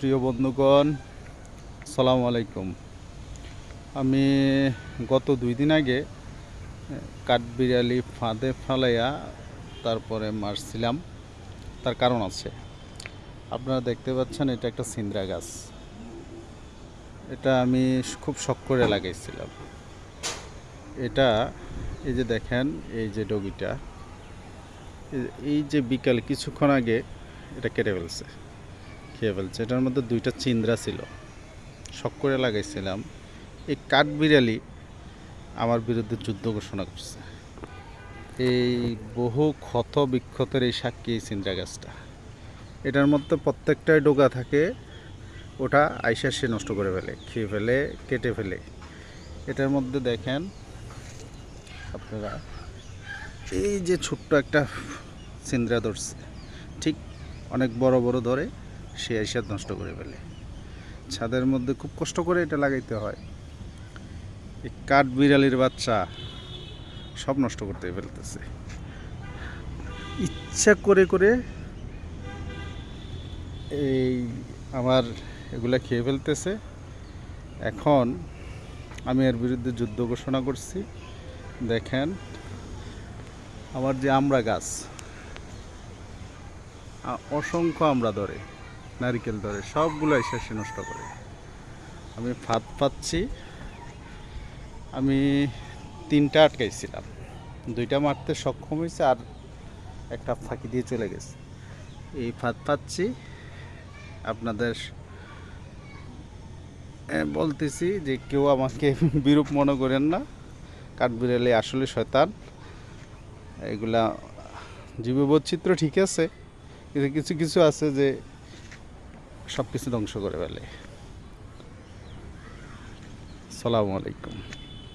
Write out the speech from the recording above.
প্রিয় বন্ধুগণ, আসসালামু আলাইকুম। আমি গত 2 দিন আগে কাঠবিড়ালি ফাঁদে ফালাইয়া তারপরে মারছিলাম। তার কারণ আছে। আপনারা দেখতে পাচ্ছেন, এটা একটা সিন্দ্রা গাছ। এটা আমি খুব শখ করে লাগাইছিলাম। এটা এই যে দেখেন, এই যে ডগিটা, এই যে বিকাল কিছুক্ষণ আগে এটা কেটে ফেলছে, খেয়ে ফেলছে। এটার মধ্যে 2টা চিন্দ্রা ছিল, শখ করে লাগাইছিলাম। এই কাঠবিড়ালি আমার বিরুদ্ধে যুদ্ধ ঘোষণা করছে। এই বহু ক্ষত বিক্ষতের এই সাক্ষী এই চিন্দ্রা গাছটা। এটার মধ্যে প্রত্যেকটাই ডোকা থাকে, ওটা আইসা সে নষ্ট করে ফেলে, খেয়ে ফেলে, কেটে ফেলে। এটার মধ্যে দেখেন আপনারা, এই যে ছোট্ট একটা চিন্দ্রা ধরছে, ঠিক অনেক বড় বড় ধরে সে আইসা নষ্ট করে ফেলে। ছাদের মধ্যে খুব কষ্ট করে এটা লাগাইতে হয়। এই কাঠ বিড়ালির বাচ্চা সব নষ্ট করতে ফেলতেছে, ইচ্ছা করে করে এই আমার এগুলা খেয়ে ফেলতেছে। এখন আমি এর বিরুদ্ধে যুদ্ধ ঘোষণা করছি। দেখেন আমার যে আমড়া গাছ, অসংখ্য আমড়া ধরে, নারিকেল ধরে, সবগুলো এসে সে নষ্ট করে। আমি ফাঁদ পাচ্ছি। আমি 3টা আটকাইছিলাম, 2টা মারতে সক্ষম হয়েছে, আর একটা ফাঁকি দিয়ে চলে গেছে। এই ফাঁদ পাচ্ছি। আপনাদের বলতেছি যে কেউ আমাকে বিরূপ মনে করেন না। কাঠবিড়ালি আসলে শয়তান। এগুলা জীববৈচিত্র্য ঠিক আছে, কিন্তু কিছু কিছু আছে যে সব কিছু ধ্বংস করে ফেলে। আসসালামু আলাইকুম।